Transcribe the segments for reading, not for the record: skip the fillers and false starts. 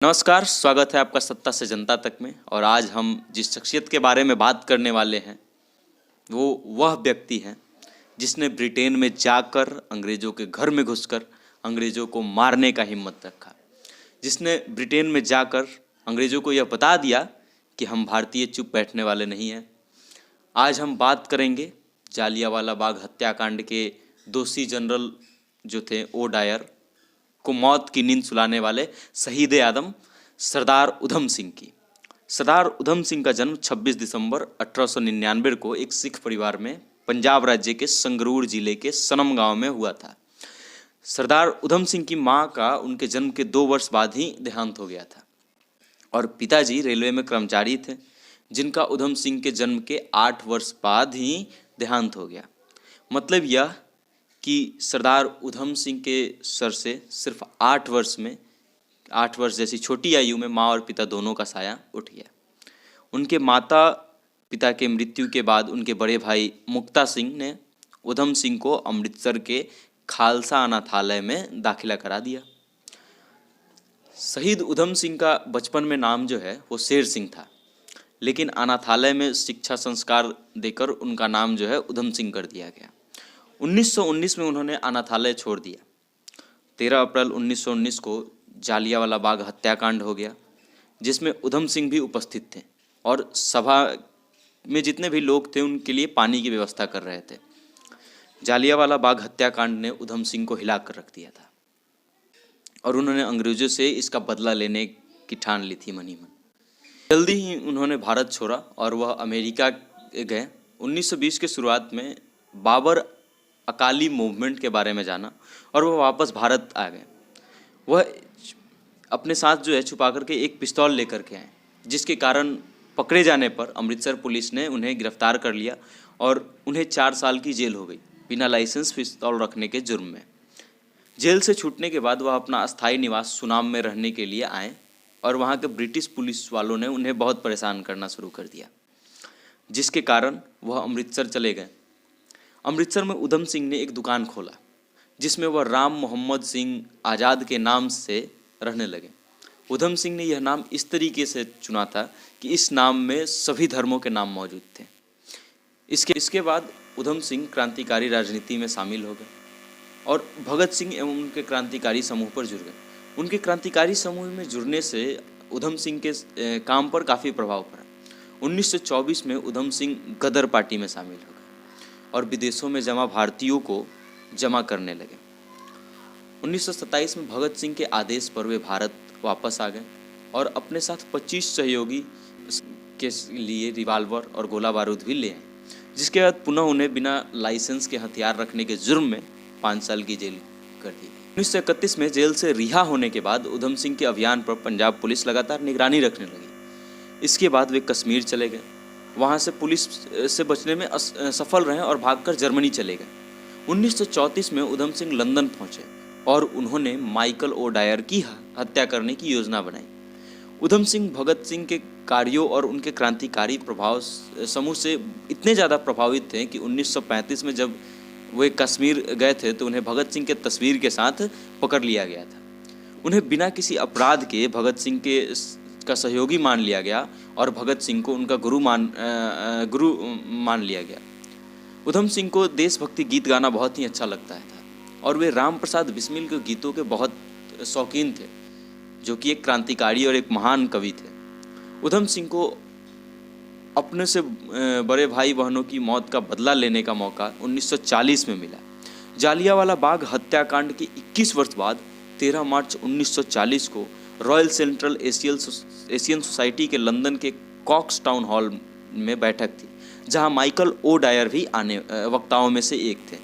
नमस्कार, स्वागत है आपका सत्ता से जनता तक में। और आज हम जिस शख्सियत के बारे में बात करने वाले हैं वो वह व्यक्ति है जिसने ब्रिटेन में जाकर अंग्रेज़ों के घर में घुसकर अंग्रेज़ों को मारने का हिम्मत रखा, जिसने ब्रिटेन में जाकर अंग्रेज़ों को यह बता दिया कि हम भारतीय चुप बैठने वाले नहीं हैं। आज हम बात करेंगे जालियांवाला बाग हत्याकांड के दोषी जनरल जो थे ओ डायर को मौत की नींद सुलाने वाले शहीद आदम सरदार उधम सिंह की। सरदार उधम सिंह का जन्म 26 दिसंबर 1899 को एक सिख परिवार में पंजाब राज्य के संगरूर जिले के सनम गांव में हुआ था। सरदार उधम सिंह की मां का उनके जन्म के 2 वर्ष बाद ही देहांत हो गया था और पिताजी रेलवे में कर्मचारी थे, जिनका उधम सिंह के जन्म के 8 वर्ष बाद ही देहांत हो गया। मतलब यह कि सरदार उधम सिंह के सर से सिर्फ 8 वर्ष जैसी छोटी आयु में माँ और पिता दोनों का साया उठ गया। उनके माता पिता के मृत्यु के बाद उनके बड़े भाई मुक्ता सिंह ने उधम सिंह को अमृतसर के खालसा अनाथालय में दाखिला करा दिया। शहीद उधम सिंह का बचपन में नाम जो है वो शेर सिंह था, लेकिन अनाथालय में शिक्षा संस्कार देकर उनका नाम जो है उधम सिंह कर दिया गया। 1919 में उन्होंने अनाथालय छोड़ दिया। 13 अप्रैल 1919 को जालियांवाला बाग हत्याकांड हो गया, जिसमें उधम सिंह भी उपस्थित थे और सभा में जितने भी लोग थे उनके लिए पानी की व्यवस्था कर रहे थे। जालियांवाला बाग हत्याकांड ने उधम सिंह को हिला कर रख दिया था और उन्होंने अंग्रेजों से इसका बदला लेने की ठान ली थी मनी मन। जल्दी ही उन्होंने भारत छोड़ा और वह अमेरिका गए। 1920 के शुरुआत में बाबर अकाली मूवमेंट के बारे में जाना और वह वापस भारत आ गए। वह अपने साथ जो है छुपा करके एक पिस्तौल लेकर के आए, जिसके कारण पकड़े जाने पर अमृतसर पुलिस ने उन्हें गिरफ्तार कर लिया और उन्हें 4 साल की जेल हो गई बिना लाइसेंस पिस्तौल रखने के जुर्म में। जेल से छूटने के बाद वह अपना अस्थायी निवास सुनाम में रहने के लिए आए और वहाँ के ब्रिटिश पुलिस वालों ने उन्हें बहुत परेशान करना शुरू कर दिया, जिसके कारण वह अमृतसर चले गए। अमृतसर में उधम सिंह ने एक दुकान खोला, जिसमें वह राम मोहम्मद सिंह आज़ाद के नाम से रहने लगे। उधम सिंह ने यह नाम इस तरीके से चुना था कि इस नाम में सभी धर्मों के नाम मौजूद थे। इसके बाद उधम सिंह क्रांतिकारी राजनीति में शामिल हो गए और भगत सिंह एवं उनके क्रांतिकारी समूह पर जुड़ गए। उनके क्रांतिकारी समूह में जुड़ने से उधम सिंह के काम पर काफ़ी प्रभाव पड़ा। 1924 में उधम सिंह गदर पार्टी में शामिल हो गए और विदेशों में जमा भारतीयों को जमा करने लगे। 1927 में भगत सिंह के आदेश पर वे भारत वापस आ गए और अपने साथ 25 सहयोगी के लिए रिवाल्वर और गोला बारूद भी ले आए, जिसके बाद पुनः उन्हें बिना लाइसेंस के हथियार रखने के जुर्म में 5 साल की जेल कर दी। 1931 में जेल से रिहा होने के बाद उधम सिंह के अभियान पर पंजाब पुलिस लगातार निगरानी रखने लगी। इसके बाद वे कश्मीर चले गए, वहाँ से पुलिस से बचने में सफल रहे और भागकर जर्मनी चले गए। 1934 में उधम सिंह लंदन पहुँचे और उन्होंने माइकल ओ डायर की हत्या करने की योजना बनाई। उधम सिंह भगत सिंह के कार्यों और उनके क्रांतिकारी प्रभाव समूह से इतने ज़्यादा प्रभावित थे कि 1935 में जब वे कश्मीर गए थे तो उन्हें भगत सिंह के तस्वीर के साथ पकड़ लिया गया था। उन्हें बिना किसी अपराध के भगत सिंह का सहयोगी मान लिया गया और भगत सिंह को उनका गुरु मान लिया गया। उधम सिंह को देशभक्ति गीत गाना बहुत ही अच्छा लगता था और वे राम प्रसाद बिस्मिल के गीतों के बहुत शौकीन थे, जो कि एक क्रांतिकारी और एक महान कवि थे। उधम सिंह को अपने से बड़े भाई बहनों की मौत का बदला लेने का मौका 1940 में मिला। जालियांवाला बाग हत्याकांड के 21 वर्ष बाद 13 मार्च 1940 को रॉयल सेंट्रल एशियन सोसाइटी के लंदन के कॉक्स टाउन हॉल में बैठक थी, जहां माइकल ओ डायर भी वक्ताओं में से एक थे।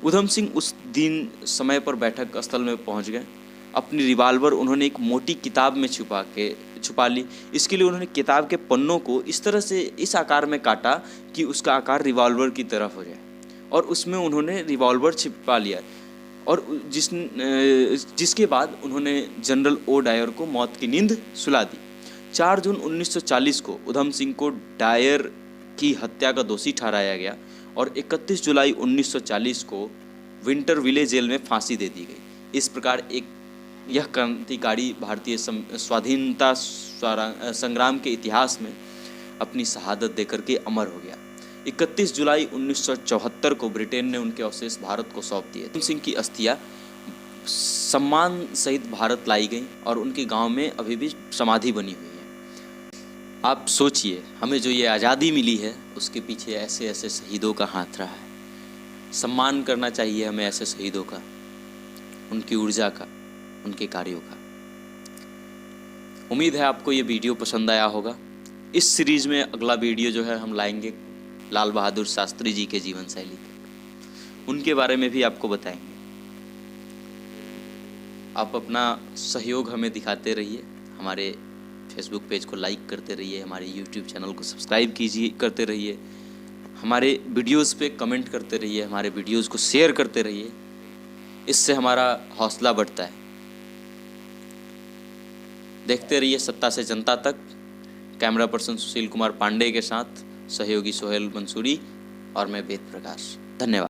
उधम सिंह उस दिन समय पर बैठक स्थल में पहुंच गए। अपनी रिवाल्वर उन्होंने एक मोटी किताब में छुपा ली। इसके लिए उन्होंने किताब के पन्नों को इस तरह से इस आकार में काटा कि उसका आकार रिवाल्वर की तरफ हो जाए और उसमें उन्होंने रिवाल्वर छिपा लिया और जिसके बाद उन्होंने जनरल ओ डायर को मौत की नींद सुला दी। 4 जून 1940 को उधम सिंह को डायर की हत्या का दोषी ठहराया गया और 31 जुलाई 1940 को विंटर विले जेल में फांसी दे दी गई। इस प्रकार एक यह क्रांतिकारी भारतीय स्वाधीनता संग्राम के इतिहास में अपनी शहादत देकर के अमर हो गया। 31 जुलाई 1974 को ब्रिटेन ने उनके अवशेष भारत को सौंप दिए। उधम सिंह की अस्थियां सम्मान सहित भारत लाई गई और उनके गांव में अभी भी समाधि बनी हुई है। आप सोचिए, हमें जो ये आज़ादी मिली है उसके पीछे ऐसे ऐसे शहीदों का हाथ रहा है। सम्मान करना चाहिए हमें ऐसे शहीदों का, उनकी ऊर्जा का, उनके कार्यों का। उम्मीद है आपको ये वीडियो पसंद आया होगा। इस सीरीज में अगला वीडियो जो है हम लाएंगे लाल बहादुर शास्त्री जी के जीवन शैली, उनके बारे में भी आपको बताएंगे। आप अपना सहयोग हमें दिखाते रहिए, हमारे फेसबुक पेज को लाइक करते रहिए, हमारे यूट्यूब चैनल को सब्सक्राइब करते रहिए, हमारे वीडियोस पे कमेंट करते रहिए, हमारे वीडियोस को शेयर करते रहिए। इससे हमारा हौसला बढ़ता है। देखते रहिए सत्ता से जनता तक। कैमरा पर्सन सुशील कुमार पांडे के साथ सहयोगी सोहेल मंसूरी और मैं वेद प्रकाश। धन्यवाद।